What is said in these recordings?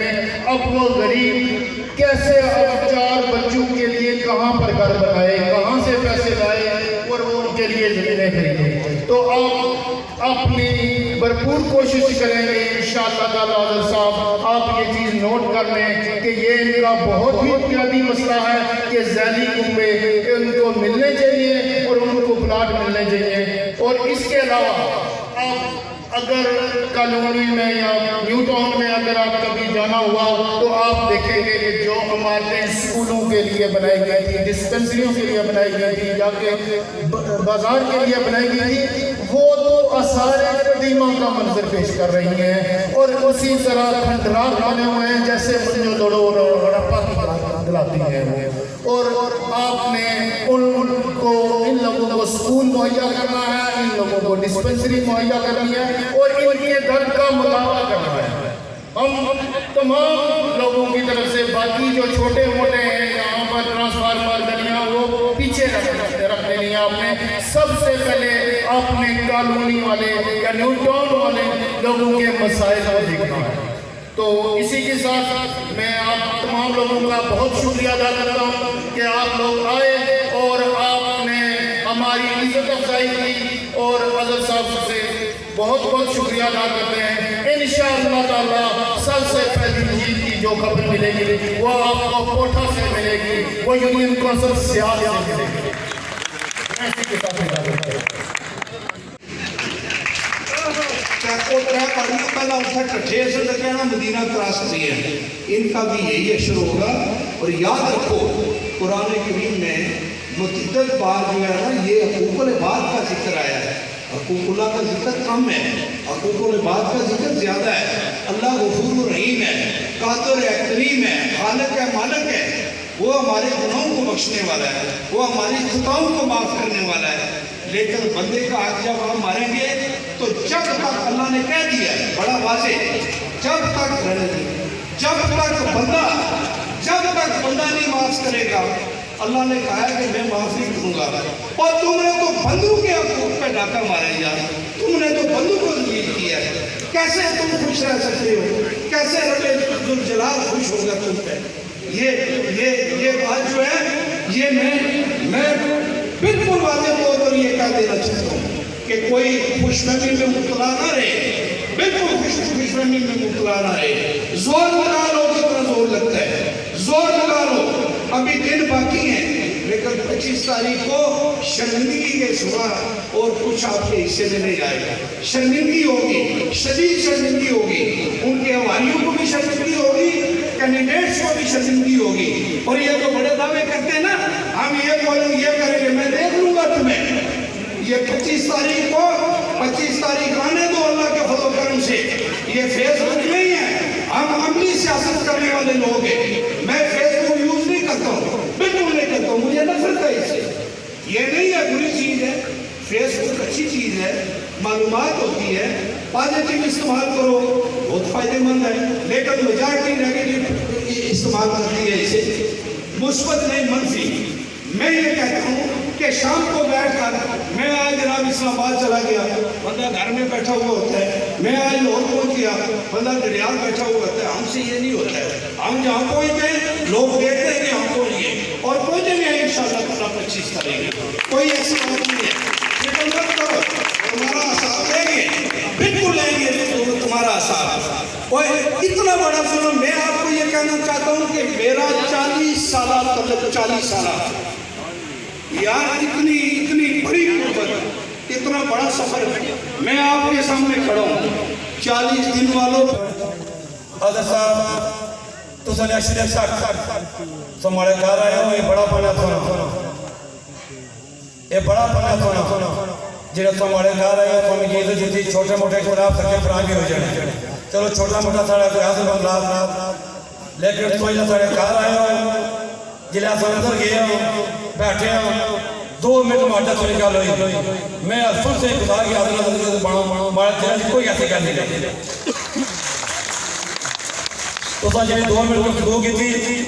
میں اب وہ غریب کیسے اب 4 بچوں کے لیے کہاں پر گھر بنائے, کہاں سے پیسے لائے اور وہ ان کے لیے زمینیں خریدیں. تو آپ اپنی بھرپور کوشش کریں گے انشاءاللہ تعالیٰ. حضرت صاحب آپ یہ چیز نوٹ کر لیں کہ یہ ان کا بہت ہی بنیادی مسئلہ ہے کہ ذیلی کنبے ان کو ملنے چاہیے اور ان کو پلاٹ ملنے چاہیے. اور اس کے علاوہ آپ اگر کالونی میں یا نیو ٹاؤن میں اگر آپ کبھی جانا ہوا تو آپ دیکھیں گے کہ جو عمارتیں اسکولوں کے لیے بنائی گئی تھی, ڈسپنسریوں کے لیے بنائی گئی تھی, یا کہ بازار کے لیے بنائی گئی تھی, وہ تو آثار قدیمہ کا منظر پیش کر رہی ہیں. اور اسی طرح کھنڈرات بنے ہوئے ہیں جیسے جو دوڑو ہڑپا کی دلاتی ہیں. اور آپ نے ان لوگوں کو سکول مہیا کرنا ہے, ان لوگوں کو ڈسپنسری مہیا کرنی ہے اور ان کے درد کا مداوع کرنا ہے. ہم تمام لوگوں کی طرف سے باقی جو چھوٹے موٹے ہیں یہاں پر ٹرانسفارمر گلیاں وہ پیچھے رکھ دینی ہے. آپ نے سب سے پہلے اپنے کالونی والے یا نیو ٹاؤن والے لوگوں کے مسائل کو دیکھنا ہے. تو اسی کے ساتھ میں آپ تمام لوگوں کا بہت شکریہ ادا کرتا ہوں کہ آپ لوگ آئے اور آپ نے ہماری عزت افزائی کی, اور حضرت صاحب سے بہت بہت شکریہ ادا کرتے ہیں. انشاءاللہ تعالیٰ سب سے پہلی جیت کی جو خبر ملے گی وہ آپ کو کوٹھا سے ملے گی, وہ یونین کونسل سیاہ سے ملے گی. اسی کے ساتھ اجازت ہے. پہلا اٹھا کٹھے سے کہنا مدینہ کراس سی ہے, ان کا بھی یہی اشر ہوگا. اور یاد رکھو قرآن کریم میں متعدد بار جو ہے نا یہ حقوق العباد کا ذکر آیا ہے. حقوق اللہ کا ذکر کم ہے, حقوق العباد کا ذکر زیادہ ہے. اللہ غفور رحیم ہے, قادر ہے, کریم ہے, خالق ہے, مالک ہے. وہ ہمارے گناہوں کو بخشنے والا ہے, وہ ہماری خطاؤں کو معاف کرنے والا ہے. لیکن بندے کا حق جب ہم ماریں گے تو جب تک اللہ نے کہہ دیا ہے بڑا واضح, جب تک بندہ نہیں معاف کرے گا, اللہ نے کہا ہے کہ میں معاف نہیں کروں گا. اور تم نے تو بندوں کے حقوق پہ ڈاکہ مارے یار, تم نے تو بندوں کو ذلیل کیا ہے. کیسے تم خوش رہ سکتے ہو, کیسے رب ذوالجلال خوش ہوگا تم پہ؟ یہ بات جو ہے یہ میں بالکل واضح طور پر یہ کہہ دینا چاہتا ہوں کہ کوئی خوش فہمی میں مبتلا نہ رہے, بالکل خوش فہمی میں مبتلا نہ رہے. زور لگا لو جتنا زور لگتا ہے, زور لگا لو. ابھی دن باقی ہیں لیکن 25 تاریخ کو شرمندگی کے سوا اور کچھ آپ کے حصے میں نہیں آئے گا. شرمندگی ہوگی, شدید شرمندگی ہوگی, ان کے حوالیوں کو بھی شرمندگی ہوگی, کینڈیڈیٹس کو بھی شرمندگی ہوگی. اور یہ تو بڑے دعوے کرتے ہیں نا, ہم یہ بولیں یہ کریں گے, میں دیکھ لوں گا تمہیں. یہ 25 تاریخ آنے دو اللہ کے فضل و کرم سے. یہ فیس بک نہیں ہے, ہم عملی سیاست کرنے والے لوگ ہیں. میں فیس بک یوز نہیں کرتا ہوں, بالکل نہیں کرتا ہوں, مجھے نفرت ہے اس سے. یہ نہیں ہے بری چیز ہے, فیس بک اچھی چیز ہے, معلومات ہوتی ہے, پازیٹیو استعمال کرو, بہت فائدہ مند ہے. لیکن میجارٹی نیگیٹو استعمال کرتی ہے اسے, مثبت نہیں منفی. میں یہ کہتا ہوں کہ شام کو بیٹھ کر, میں آج جناب اسلام آباد چلا گیا, بندہ گھر میں بیٹھا ہوا ہوتا ہے. میں آج لاہور پہنچ گیا, بندہ ڈڈیال بیٹھا ہوا ہوتا ہے. ہم سے یہ نہیں ہوتا ہے, ہم جہاں پہنچ گئے لوگ دیکھتے ہیں کہ ہم پہنچ گئے, اور پہنچیں گے انشاءاللہ تعالیٰ 25 تاریخ. کوئی ایسی بات نہیں ہے, لیکن مت کرو, تمہارا ساتھ لیں گے, بالکل لیں گے تمہارا ساتھ. اور اتنا بڑا ظلم, میں آپ کو یہ کہنا چاہتا ہوں کہ میرا 40 سالہ یار اتنی بڑی قربت, اتنا بڑا سفر میں آپ کے سامنے کھڑا ہوں. 40 دن والوں حضرت صاحب تو سنے اشرف صاحب سمارے گھر آئے ہو, یہ بڑا پانا سونا, یہ بڑا پانا سونا جنہیں سمارے گھر آئے ہو تو ہمیں یہ جتی چھوٹے موٹے خراب سکے فران بھی ہو جانے. چلو چھوٹا موٹا ساڑھا کوئی حاصل بندہ, لیکن تو یہ ساڑھے گھر آئے ہو جنہیں اندر گئے ہو, بیٹھے ہو, 2 منٹ ماٹا سوری گال ہوئی. میں سب سے خدا کی حضرت بڑھا مارا تیرا جی کوئی ایسے گل نہیں کرتے. تو سا جنہیں 2 منٹ کو گفتگو کی تھی,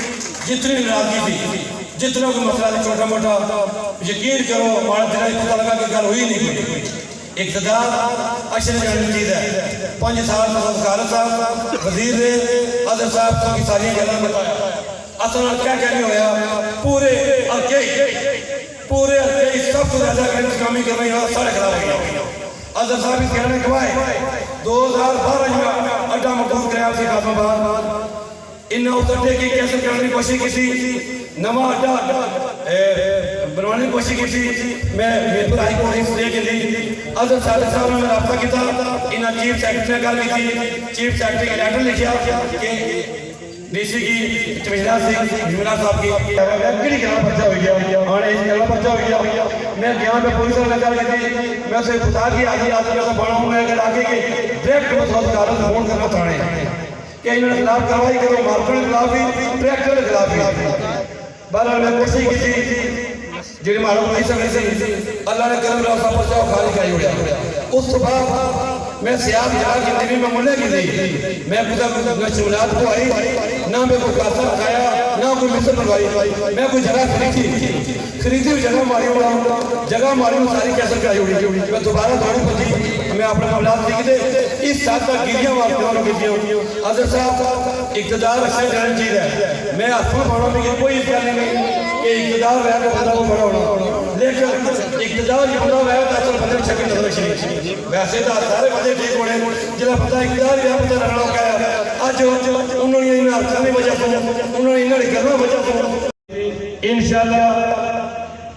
جتنی ناراضگی تھی, جتنا کوئی مسئلہ چھوٹا موٹا, یقین کرو مارا تیرا جی پتہ لگا کہ گل ہوئی نہیں. اقتدار اشرف جانی چیز ہے 5 سال وزارت صاحب وزیر دے عادل صاحب تو کی ساری گلاں بتایا اصل کیا کہنے ہویا پورے علاقے سب تو زیادہ انتظامی کر رہی ہیں سارے خراب ہو گیا عادل صاحب اس کہنے گواہ 2012 میں اڈا مقبول کریا سے خاتمہ بعد انہوں اترتے کی کیسے کرنے کی کوشش کی تھی نواں اڈا بنوانے کی کوشش کی تھی میں میرپور ہائی کورٹ اس لے کے لی عادل صاحب نے رابطہ کیا تھا انہاں چیف سیکرٹری نے گل کی تھی چیف سیکرٹری کا لیٹر لکھا کہ ڈی سی کی کمشنر صاحب کی کڑی گلا پرچہ ہو گیا آنے اس گلا پرچہ ہو گیا میں گیا میں پولیس نے لگا کی تھی میں اسے بتا کہ آدھی کا بڑا ہوں میں اگر آگے کہ ڈائریکٹ مسعود کارن فون کرنا تھانے کہ انہوں نے خلاف کاروائی کرو مارکر کے خلاف بھی ڈائریکٹر کے خلاف بھی بہرحال میں کوشش کی تھی جڑی معلوم نہیں سکتی اللہ نے کرم رہا صاحب پرچہ خالی کرائی ہو گیا اس صبح میں سیاہ جا کی دنی میں ملے کی دی میں کتا شمولات کو آئی نہ میں کوئی کاسا کھایا نہ کوئی مصر بنوائی میں کوئی جگہ خریدی ہوئی جگہ ماری ہوا جگہ ماری ہوا ساری کیسر کرائی ہوئی میں دوبارہ دوڑی پہنچی میں اپنے معاملات لکھ دے اس ساتھ تک گیریاں مارتے ہوئے گیریاں ہوئی حضرت صاحب اقتدار اچھے جہاں چیز ہے میں اصلا بڑھا بھی کوئی اس کہنے نہیں کہ اقتدار رہا تو بندہ کو بڑا ہونا لیکن اقتدار یہ بندہ رہا تو اصل بندے شکل نظر شریف ویسے تو سارے بندے ٹھیک ہونے جب پتہ اقتدار رہا پتہ رہنا ہو گیا آج انہوں نے انہیں ارکھانے وجہ سے انہوں نے انہیں کرنا وجہ سے انشاءاللہ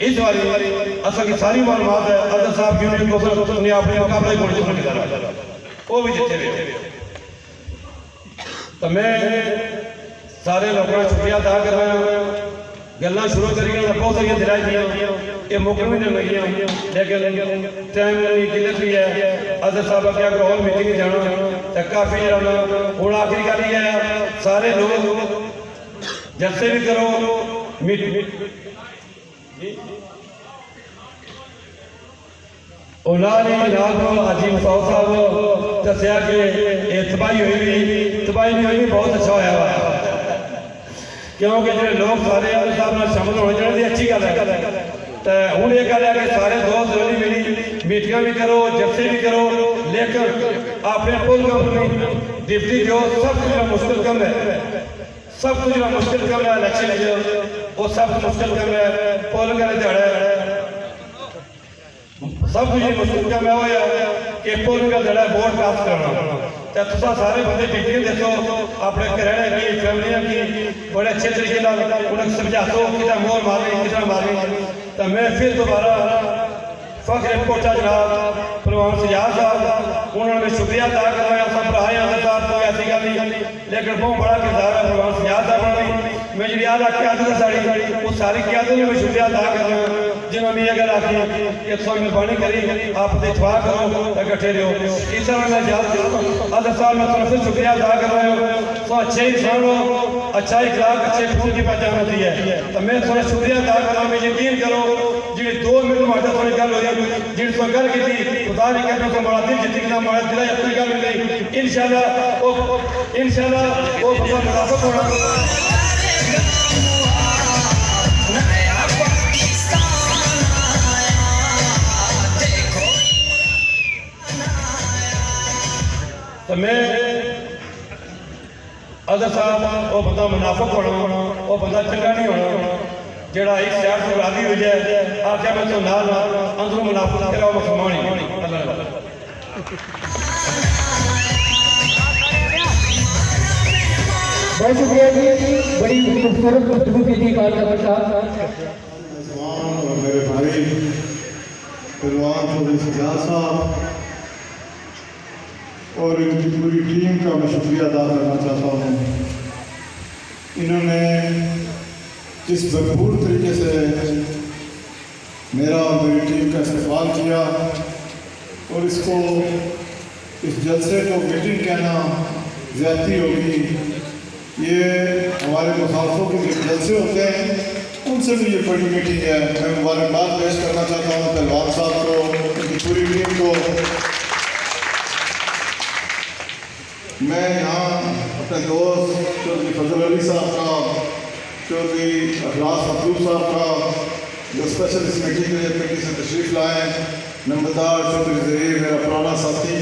اس والی اصل کی ساری معلومات ہے عادل صاحب کی انہیں اپنے مقابلے کو جتنا نکالا وہ بھی جتے ہوئے تو میں سارے لوگوں کا شکریہ ادا کر رہا ہوں گلنا شروع کری گیا بہت ساری دلائی دیا یہ موقع بھی نہیں لگی لیکن ٹائم نہیں قلت بھی ہے عادل صاحب کیا کہ اور میٹنگ جانا تو کافی جانا ہوں آخری گل یہ ہے سارے لوگ جلسے بھی کرو اولاد جناب حاجی مسعود صاحب دسیا کہ تباہی ہوئی تباہی نہیں ہوئی بہت اچھا ہوا ہے کیونکہ جو لوگ سارے عادل صاحب نے شامل ہونے جانے اچھی گل ہے تو ہوں یہ گل ہے کہ سارے دوست ضروری ملی میٹنگاں بھی کرو جلسے بھی کرو لیکن اپنے پول اپنی ڈپٹی جو سب کچھ مشکل کم ہے سب کچھ مشکل کم ہے الیکشن جو وہ سب مشکل کم ہے پولنگ والے دیہڑے سب کچھ مشکل کم ہے کہ پولنگ کا دیہڑا ووٹ کاسٹ کرنا تو تصا سارے بندے ڈپٹی دیکھو اپنے گھر کی فیملیاں کی بڑے اچھے طریقے انہیں سمجھاتے کتنا مور مارنی کتنا مارنی تو میں پھر دوبارہ فخر کوٹا جناب پروان سجاد صاحب انہوں نے شکریہ ادا کر رہا سب رہا ہے حضرت صاحب کوئی ایسی گل نہیں لیکن بہت بڑا کردار ہے پروان سجاد صاحب نے میں جی یاد قیادت ہے ساری وہ ساری قیادت نے میں شکریہ ادا کر رہا ہوں جنہوں نے یہ گل آخی کہ تھوڑی مہربانی کری آپ اتفاق کرو اکٹھے رہو اس طرح میں یاد کروں حضرت صاحب میں طرف سے شکریہ ادا کر رہا ہوں تو اچھے انسان ہو اچھا اخلاق اچھے خون کی پہچان ہوتی ہے تو میں تھوڑا شکریہ ادا کر رہا ہوں میں یقین کرو جی 2 منٹ مارتا تھوڑی گل ہو جائے جن سے گل کی تھی خدا نہیں کہنا تو بڑا دل جتنی کنا مارا دل اپنی گل مل گئی انشاءاللہ وہ بہت منافق ہونا تو میں عادل صاحب وہ بندہ منافق ہونا وہ بندہ چنگا نہیں ہونا جڑا ایک شہر سے راضی ہو جائے آخر میں تو نال اندروں منافق کرا وہ مسلمان ہی اللہ بہت شکریہ جی بڑی خوبصورت گفتگو کی تھی کارکن صاحب اور میرے بھائی پروان چودھری سجاد صاحب اور ان کی پوری ٹیم کا میں شکریہ ادا کرنا چاہتا ہوں انہوں نے جس بھرپور طریقے سے میرا اور میری ٹیم کا استقبال کیا اور اس جلسے کو میٹنگ کہنا زیادتی ہوگی یہ ہمارے مخالفوں کے جو جلسے ہوتے ہیں ان سے بھی یہ بڑی میٹنگ ہے میں مبارکباد پیش کرنا چاہتا ہوں پہلوان صاحب کو ان کی پوری ٹیم کو میں یہاں اپنے دوست چودھری فضل علی صاحب کا چودھری اخلاص مطلوب صاحب کا جو اسپیشل اس میٹنگ میں کمیٹی سے تشریف لائے ہیں، نمبردار چودھری ظہیر میرا پرانا ساتھی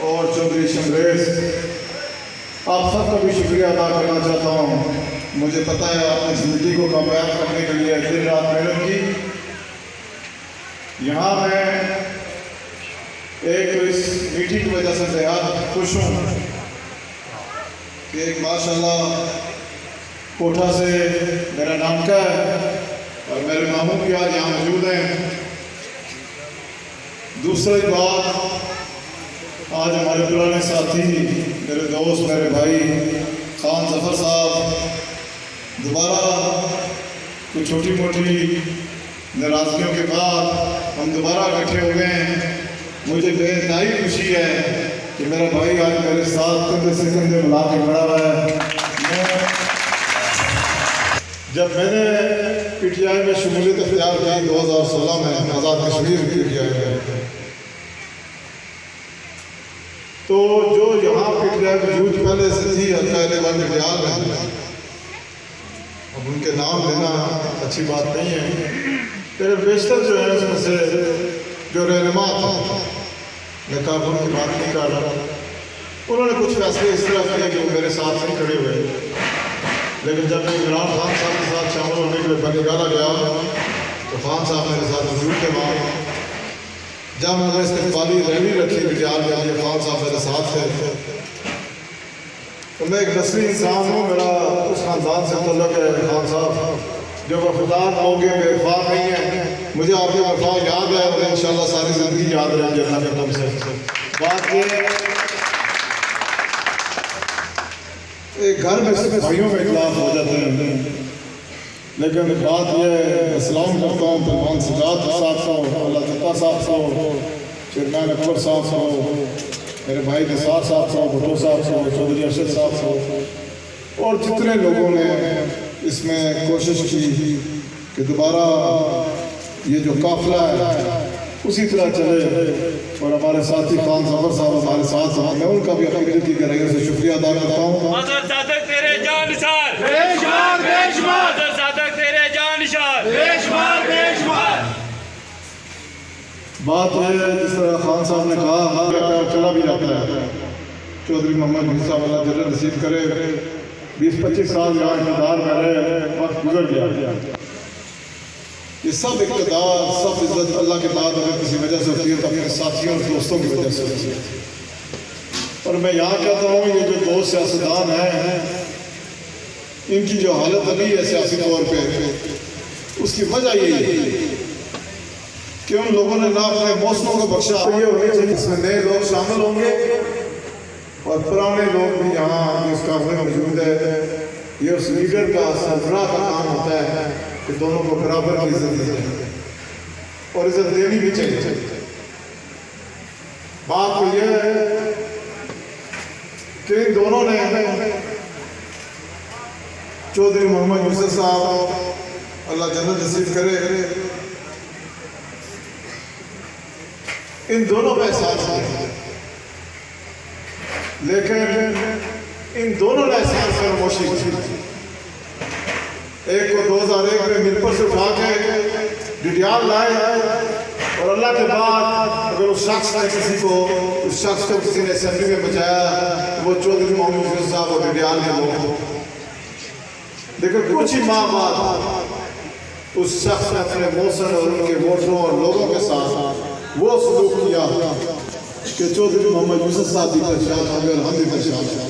اور چودھری شمریز، آپ سب کا بھی شکریہ ادا کرنا چاہتا ہوں۔ مجھے پتہ ہے آپ نے اس میٹنگ کو کامیاب کرنے کے لیے دن رات محنت کی۔ یہاں میں ایک اس میٹنگ کی وجہ سے بہت خوش ہوں کہ ایک ماشاءاللہ کوٹھا سے میرا نام کا ہے اور میرے ماموں بھی آج یہاں موجود ہیں۔ دوسری بات، آج ہمارے پرانے ساتھی، میرے دوست، میرے بھائی خان ظفر صاحب دوبارہ کچھ چھوٹی موٹی ناراضگیوں کے بعد ہم دوبارہ اکٹھے ہوئے ہیں۔ مجھے بے انتہائی خوشی ہے کہ میرا بھائی آج میرے ساتھ کندھے سے کندھے ملا کے کھڑا ہوا ہے۔ جب میں نے پی ٹی آئی میں شمولیت اختیار کی 2016 میں Azad Kashmir P T I میں، تو جو یہاں پی ٹی آئی وجود پہلے سے تھی پہلے ون ڈڈیال میں، اب ان کے نام لینا اچھی بات نہیں ہے، لیکن بیشتر جو ہے اس میں سے جو رہنما تھا، میں کابل کی بات نہیں کر رہا، انہوں نے کچھ فیصلے اس طرح کیے کہ وہ میرے ساتھ نہیں کھڑے ہوئے، لیکن جب میں عمران خان صاحب کے ساتھ شامل ہونے کے لیے نکالا گیا تو خان صاحب میرے ساتھ موجود تھے وہاں۔ جب میں نے استقبالی ریلی رکھی بجال کے لیے، خان صاحب میرے ساتھ تھے۔ تو میں ایک نسلی انسان ہوں، میرا اس خاندان سے تعلق ہے خان صاحب، جو وفادار لوگ ہیں، بے وفا نہیں ہیں۔ مجھے آپ کی وفا یاد ہے اور انشاءاللہ ساری زندگی یاد رہیں گے اللہ کے کرم سے۔ بات یہ ہے ایک گھر میں بھائیوں میں اختلاف ہو جاتے ہیں، لیکن بات یہ ہے، سلام کرتا ہوں پروان سجاد صاحب کو، اللہ تقا صاحب کو، چیئرمین اکبر صاحب کو، میرے بھائی نثار صاحب کو، بھٹو صاحب کو، چودھری ارشد صاحب کو، اور جتنے لوگوں نے اس میں کوشش کی کہ دوبارہ یہ جو قافلہ ہے اسی طرح چلے، اور ہمارے ساتھی خان ظفر صاحب ہمارے ساتھ ہیں، میں ان کا بھی اپنی دل کی گہرائیوں سے شکریہ ادا کرتا ہوں۔ حضرت صادق تیرے جان نثار، بے شمار بے شمار، حضرت صادق تیرے جان نثار، بے شمار بے شمار۔ بات یہ ہے جس طرح خان صاحب نے کہا، چلا بھی جاتا ہے۔ چودھری محمد یوسف صاحب اللہ جل نصیب کرے، 20-25 سال یہاں اقتدار میں رہے، وقت گزر گیا۔ یہ سب اقتدار، سب عزت اللہ کے بعد اگر کسی وجہ سے ہوتی ہے تو اپنے ساتھیوں اور دوستوں کی وجہ سے ہوتی ہے۔ اور میں یہاں کہتا ہوں یہ جو دوست سیاستدان ہیں، ان کی جو حالت ابھی ہے سیاسی طور پہ، اس کی وجہ یہی ہے کہ ان لوگوں نے نہ اپنے موسموں کو بخشا۔ یہ ہونی چاہیے اس میں نئے لوگ شامل ہوں گے اور پرانے لوگ بھی یہاں جس کا موجود ہے۔ یہ اس لیڈر کا سربراہ کا کام ہوتا ہے کہ دونوں کو برابر کی عزت دی جائے اور عزت دینی بھی چاہیے۔ بات تو یہ ہے کہ ان دونوں نے چودھری محمد یوسف صاحب اللہ جنت نصیب کرے، ان دونوں پہ احساس کیا، لیکن ان دونوں نے احساس فراموشی کی۔ ایک کو 2001 میں ملپر سے اٹھا کے ڈڈیال لائے، اور اللہ کے بعد اگر اس شخص کو کسی نے اسمبلی میں بچایا وہ چودھری محمد یوسف صاحب اور ڈڈیال کے لوگ، لیکن کچھ ہی ماہ بعد اس شخص نے اپنے موثر اور ان کے ووٹروں اور لوگوں کے ساتھ وہ سلوک کیا کہ چودھری محمد یوسف صاحب بھی پریشان ہو گئے اور ہم بھی پریشان ہو گئے۔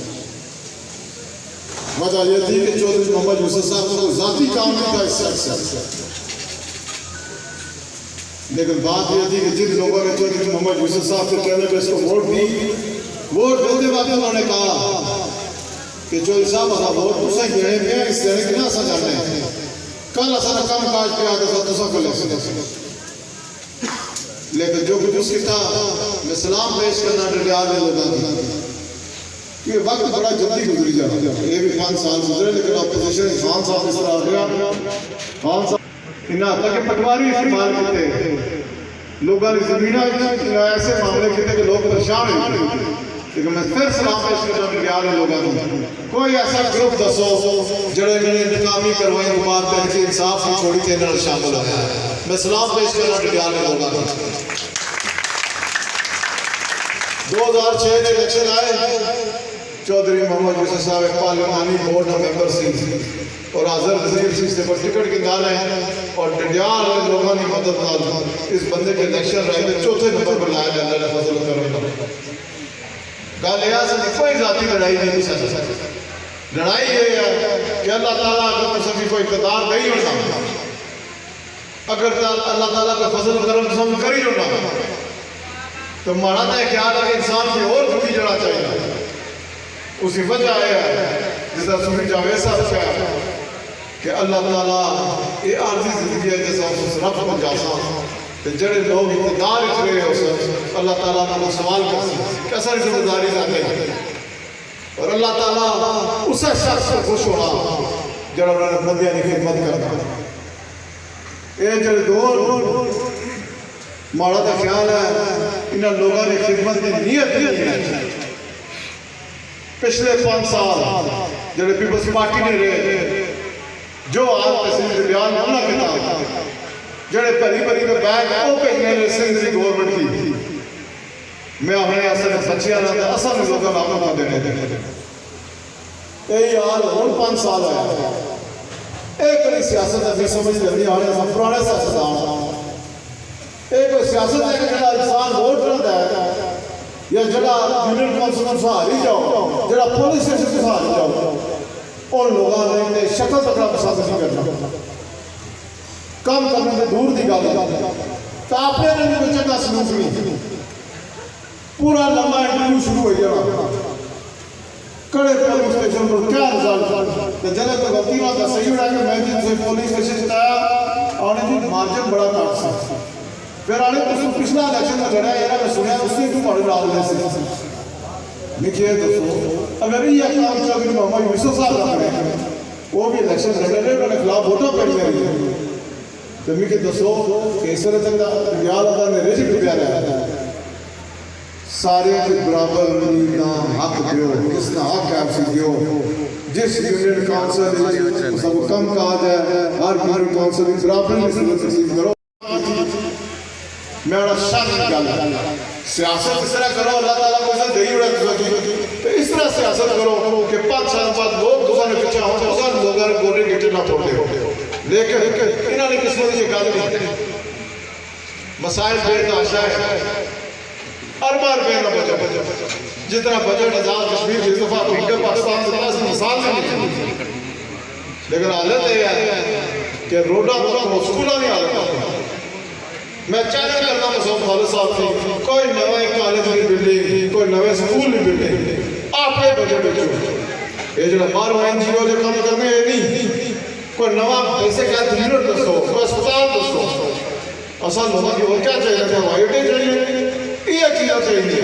وجہ یہ تھی کہ چودھری محمد یوسف صاحب کو ذاتی کام نہیں تھا اس شخص سے، لیکن بات یہ تھی کہ جن لوگوں نے چودھری محمد یوسف صاحب سے کہنے پہ اس کو ووٹ دی، ووٹ دیتے وقت انہوں نے کہا کہ چودھری صاحب اگر ووٹ اسے گئے میں اس طرح کی نہ سجانے ہیں، کل اصلا کام کاج پہ آگے ساتھ دوسرا کو لے سکتے، لیکن جو کچھ اس کی تھا میں سلام پیش کرنا ڈڈیال میں لوگوں کی۔ یہ وقت بڑا جلدی گزری جا رہا ہے، یہ بھی 5 سال گزرے، لیکن اپوزیشن خان صاحب اس طرح آ گیا، خان صاحب انہاں تک کہ پٹواری استعمال کرتے لوگوں نے زمینہ ایسے معاملے کیتے کہ لوگ پریشان ہوئے، لیکن میں پھر سلام پیش کرنا پیار لوگوں کو کوئی ایسا گروپ دسو جڑے میں نے انتقامی کروائی بات کر کے انصاف کی چھوڑی کے اندر شامل ہوا ہے. میں سلام پیش کرنا پیار لوگوں کو. 2006 میں الیکشن آئے. چودھری محمد یوسف صاحب ایک پارلیمانی بورڈ کا ممبر سی اور حاضر وزیر سی سے پر ٹکٹ کے دار ہیں اور ڈنڈیال لوگوں نے مدد نال اس بندے کے الیکشن رائے میں چوتھے نمبر پر لایا اللہ نے فضل کرم. گل یہ ہے کوئی ذاتی لڑائی نہیں سکتی. لڑائی یہ ہے کہ اللہ تعالیٰ اگر تم کوئی اقتدار نہیں ہونا اگر اللہ تعالیٰ کا فضل کرم تم کری ہونا تو ماڑا تو خیال ہے کہ انسان کی اور جھوٹی جڑا چاہیے. اسی وجہ ہے جس طرح صوفی جاوید صاحب کہا کہ اللہ تعالیٰ یہ عارضی زندگی ہے جیسا اس رب کو جاسا کہ جڑے لوگ اقتدار اترے ہیں اسے اللہ تعالیٰ کو سوال کرتے کیسا ذمہ داری لاتے ہیں اور اللہ تعالیٰ اسے شخص سے خوش ہونا جڑا انہوں نے بندیاں کی خدمت کرتا. یہ جڑے دور ماڑا کا خیال ہے انہاں لوگوں نے خدمت کی نیت نہیں ہے. پچھلے 5 سال جڑے پیپلز پارٹی نے رہے جو آج تحصیل بیان ہونا کتا جڑے پہلی پہلی میں بیگ وہ پہنے رہے سندھ کی گورنمنٹ کی میں اپنے اثر بچیاں رہتا اصل میں لوگوں آپ کو دینے دینے یہی حال ہون 5 سال آیا. ایک کوئی سیاست ابھی سمجھ لگی آنے ہم پرانے سیاستدان ایک کوئی سیاست ہے کہ جڑا انسان ووٹ رہتا ہے یا جڑا یونین کونسل سہاری جاؤ جڑا پولیس اسٹیشن سہاری جاؤ اور لوگوں نے شکل تکڑا پسند نہیں کرنا کام کرنے سے دور دی گل تو آپ نے کوئی چنگا سلوک نہیں پورا لمبا انٹرویو شروع ہو گیا کڑے پولیس اسٹیشن پر کیا رزلٹ تو جلد تو غلطی بات صحیح اڑا کہ میں جن سے پولیس اسٹیشن آیا اور جی مارجن بڑا کاٹ سا پھر آنے پچھلا الیکشن میں لڑا ہے میں سنیا اس نے کیوں پڑھ ڈال دے سے لکھیے دوستو اگر یہ کام چودھری محمد یوسف صاحب رکھ رہے ہیں وہ بھی الیکشن لڑے رہے انہوں نے خلاف ووٹوں پڑھ لے تو میں کہ دوستو کہ اس طرح تک ریال اللہ نے ریجک دیا رہا ہے سارے کے برابر نا حق دیو کس نا حق ہے آپ سے دیو جس یونین کانسل سب کم کہا جائے ہر یونین کانسل برابر میں سے تقسیم کرو. میرا شک گل سیاست اس طرح کرو اللہ تعالیٰ کو اسے دہی اڑا تو اس طرح سیاست کرو کہ 5 سال بعد لوگ دوسرے نے پچھا ہوں دوسرے لوگوں نے گوڑے گٹے نہ توڑ دے لیکن انہوں نے قسمت یہ گل نہیں مسائل بے تاشا ہے اربار بے نہ بجٹ جتنا بجٹ آزاد کشمیر کی دفعہ بھینکر پاکستان سے پاس مثال سے نہیں لیکن حالت یہ ہے کہ روڈا تو سکولہ نہیں حالت میں چیلنج کرنا مسعود خالد صاحب تھی کوئی نوے کالج نہیں بلڈنگ کوئی نوے سکول نہیں بلڈنگ آپ کے بجٹ بچو یہ جو بارو این جی او جو کام کرنے ہیں نہیں کوئی نوا پیسے کا یونٹ دسو کوئی اسپتال دسو اصل لوگوں کی اور کیا چاہیے تھا وائٹیں چاہیے یہ چیزیں چاہیے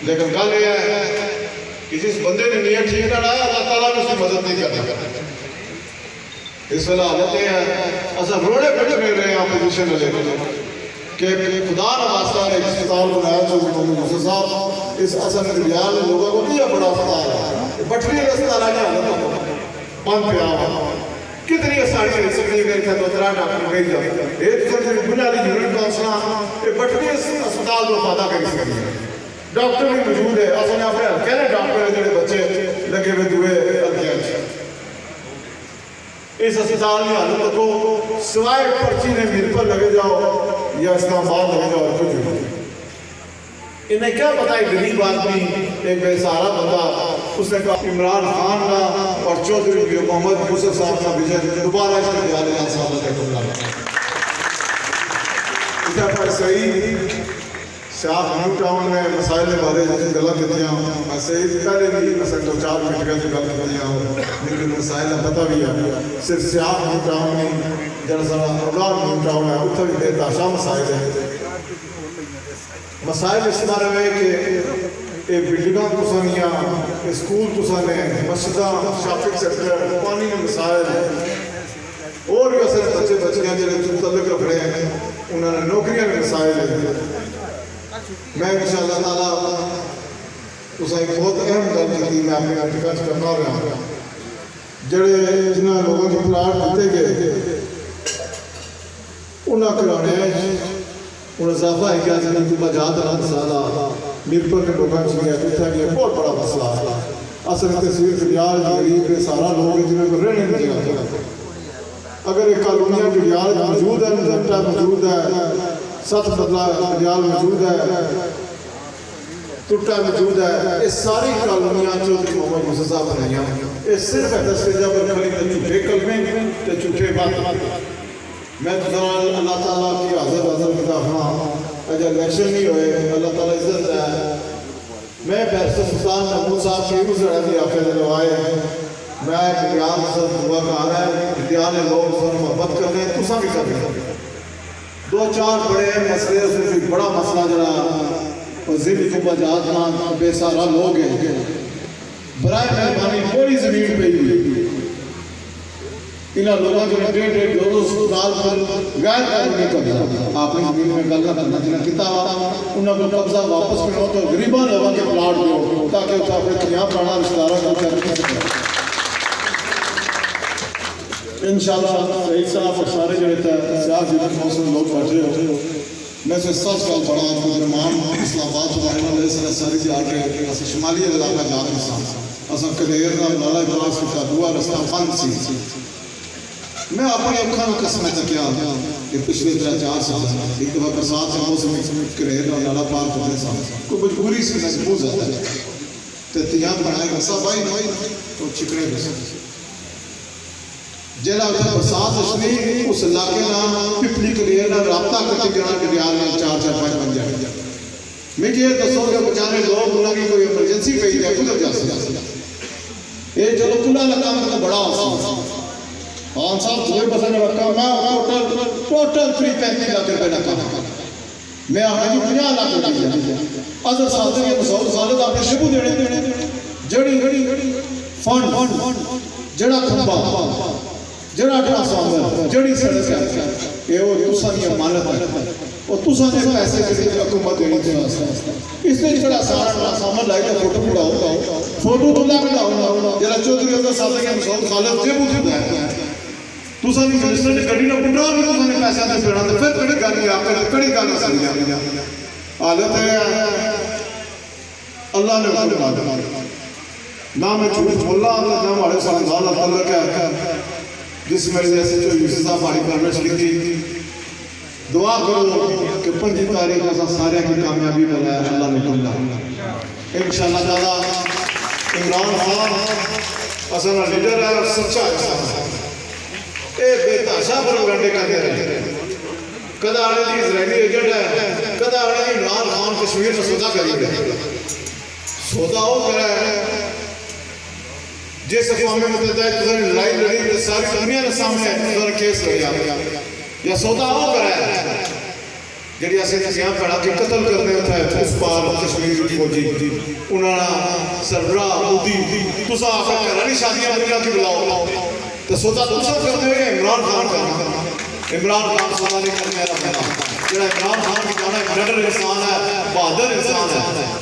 لیکن گل یہ ہے کہ جس بندے نے نیت ٹھیک نہ لایا اللہ تعالیٰ نے اس کی مدد نہیں کرتا. اس وقت حالت یہ ہے ایسا روڑے پھٹے مل رہے ہیں اپوزیشن لے کہ خدا نواسطہ نے ایک اسپتال بنایا جو محمد یوسف صاحب اس اثر ریال نے لوگوں کو کیا بڑا اسپتال ہے بٹری اسپتال کی حالت بند پیا کتنی آسانی رہ سکتی ہے کہ 2-3 ڈاکٹر گئی جائے ایک دوسرے بنیادی یونٹ کونسل یہ بٹری اسپتال کو فائدہ کر سکتی ہے. ڈاکٹر بھی موجود ہے اصل میں اپنے ہلکے نے ڈاکٹر جڑے بچے لگے ہوئے دوئے ہلکے اس اسپتال میں حالت کو سوائے پرچی نے میر پر لگے جاؤ یا اسلام آباد لگے جاؤ اور کچھ نہیں. انہیں کیا پتا ہے غریب آدمی ایک بے سہارا بندہ اس نے کہا عمران خان کا اور چودھری محمد یوسف صاحب کا وجہ دوبارہ اس میں دیال ہے صاحب کا کمرہ ادھر پر صحیح شاہ نیو ٹاؤن میں مسائل بارے جیسے غلط دیتی ہوں میں صحیح پہلے بھی مثلا 2-4 منٹ کا جو غلط دیتی ہوں لیکن مسائل پتہ بھی ہے صرف سیاہ نیو ٹاؤن میں جنسا اولاد نیو ٹاؤن ہے اتھا بھی بے تاشا مسائل ہے. مسائل اس بارے میں کہ بلڈنگاں کسانیاں اسکول کسانے مسجدہ شاپنگ سیکٹر پانی میں مسائل اور بھی اثر بچے بچیاں جنہیں متعلق رکھ رہے ہیں انہوں نے نوکریاں میں مسائل ہیں. میں انشاءاللہ تعالیٰ تو ایک بہت اہم گل کی میں اپنے ارتکاز کرنا رہا جڑے جنہاں لوگوں کے پلاٹ دیتے گئے انہاں کرانے انہاں اضافہ ہے کہ آج انہاں کو بجات رہا سالہ میرپر کے لوگوں سے گیا تھا کہ بہت بڑا مسئلہ ہے اصل تصویر کلیال غریب کے سارا لوگ ہیں جنہوں کو رہنے نہیں جگہ اگر ایک کالونیاں کلیال موجود ہے مزمٹا موجود ہے ست بدلا کلیال موجود ہے ٹوٹا موجود ہے یہ ساری کالونیاں چودھری محمد موسیٰ صاحب بنائیاں یہ صرف ہے دستیجہ پر کھڑی تے جھوٹے کلمے تے جھوٹے بات میں تو اللہ تعالیٰ کی حاضر مدافع اجا الیکشن نہیں ہوئے اللہ تعالیٰ عزت ہے میں بیرسٹر سلطان محمود صاحب کی اس رہا بھی آفے دلوائے میں کلیال سے دعا کہا رہا ہے کلیال لوگ سر محبت کر رہے ہیں تسا بھی کر رہے ہیں دو چار بڑے مسئلے اس میں ایک بڑا مسئلہ جڑا ضلع کو بجات بے سارا لوگ ہیں برائے مہربانی پوری زمین پہ ہی انہاں لوگوں کے ڈیڑھ دو سال پر غیر قانونی قبضہ آپ نے زمین میں گل کرنا جنہیں کتا انہوں کو قبضہ واپس کرو تو غریباں لوگوں کے پلاٹ دو تاکہ وہ اپنے کلیاں پرانا رشتہ داروں کو کر سکیں انشاءاللہ رئیس صاحب اور سارے جڑے تھے سیاہ جنہیں موسم لوگ بیٹھے ہو میں سے سچ کا بڑا امام اسلام آباد سبحانہ علیہ وسلم ساری جا کے اسے شمالی علاقہ جات انسان اساں کلیر دا لالا ابراس کا دعا رستہ فن سی میں اپنی اکھاں قسم تکیا کہ پچھلے 3-4 سال ایک دفعہ برسات سے موسم کلیر دا لالا پار کرنے سال کوئی مجبوری سے محفوظ ہے تے تیاں بنائے گا سب آئی تو چکڑے بس جیلا برسات اشنی اس علاقے نا پپلی کلیر نا رابطہ کرتے گران کے دیال نا 4-5 بن جائے میں یہ دسو کہ بچانے لوگ انہوں کی کوئی ایمرجنسی پہی دے کدھر جا سکتا یہ چلو کلا لگا میں بڑا آسان خان صاحب دوئے بسنے رکھا میں ٹوٹل 35 لاکھ روپے نکا میں آنے جی 50 لاکھ روپے دیا اگر ساتھ کے مسعود خالد آپ نے شبو دینے جڑی فنڈ جڑا کھمبا جڑا ٹرانسفارمر جڑی سڑک ہے یہ وہ تساں کی امانت ہے اور تساں نے پیسے کسی حکومت دینی تھی اس نے جڑا سارا ٹرانسفارمر لائی تو فوٹو پڑاؤ فوٹو تو لا کے لاؤ جڑا چودھری عبد الصادق کے مسعود خالد جے بوجھ ہے تساں کی منسٹر نے گڈی نہ پٹرا بھی تساں نے پیسے دے دینا تے پھر کڑی گل آپ کڑی گل سمجھ حالت ہے اللہ نے حکم دیا نہ میں جھوٹ بولا نہ ہمارے ساتھ اللہ تعالیٰ کا جس میں جیسے جو یوسف صاحب ہماری پرورش لکھی دعا کرو کہ 5 تاریخ کا سارے کی کامیابی بنائے اللہ نے کھلا انشاءاللہ تعالیٰ عمران خان اصلا لیڈر ہے اور سچا انسان ہے اے بے تحاشا پروپیگنڈے کرتے رہے کدا آنے دی اسرائیلی ایجنٹ ہے کدا آنے دی عمران خان کشمیر میں سودا کری ہے سودا ہو کر ہے جیسے اقوام متحدہ تظہر لڑائی لڑی تو ساری دنیا نے سامنے تظہر کیس لڑیا یا سودا ہو کر ہے جڑی ایسے یہاں پڑھا کہ قتل کرنے ہوتا ہے اس پار کشمیر کی فوجی انہوں نے سربراہ مودی تسا آخر کرانی شادیاں دنیا کی بلاؤ تو سودا تسا کرتے ہوئے عمران خان کرنا عمران خان سودا نہیں کرنے والا بنا جڑا عمران خان کی کہنا ہے نڈر انسان ہے بہادر انسان ہے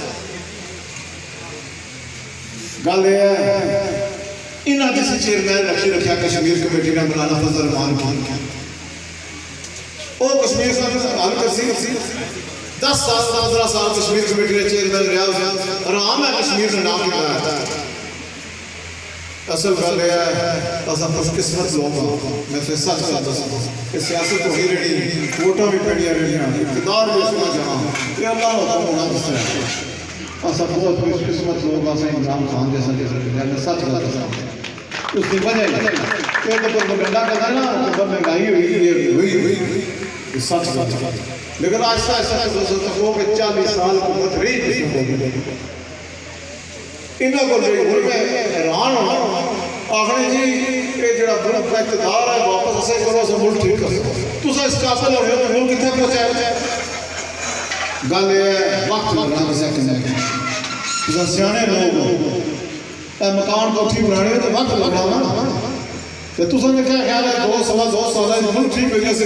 گل یہ ہے انہاں جیسے چیئرمین رکھی رکھا کشمیر کمیٹی نے مولانا فضل الرحمان کی وہ کشمیر سے حل کر سی 10 سال 15 سال کشمیر کمیٹی نے چیئرمین رہا آرام ہے کشمیر سے نام کیا ہے اصل گل یہ ہے اساں خوش قسمت لوگ ہیں میں پھر سچ کرتا ہوں کہ سیاست ہی رہی ووٹاں بھی پڑیاں رہیاں اقتدار بھی اس میں جہاں یہ اللہ کا حکم ہونا دستا ہے اساں بہت خوش قسمت لوگ اساں عمران خان جیسا میں سچ کرتا ہوں اس کی وجہ کہ تو پروپیگنڈا کرنا نا تو مہنگائی ہوئی سچ کرتا لیکن آہستہ آہستہ ہو کہ 40 سال حکومت رہی انہوں کو لوگ حیران ہونا آخری جی یہ جڑا ملک کا اقتدار ہے واپس اسے کرو اسے ملک ٹھیک کرو تو اس قابل ہو رہے ہو ملک کتنے پہنچائے گل یہ ہے وقت لگنا کسے کہنے تو سیانے لوگ مکان کوٹھی بنانے تو وقت لگنا نا تو نے کیا خیال ہے 2 سوا 2 سال ہے ملک ٹھیک ہوئی سے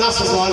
10,000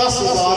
10,000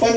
5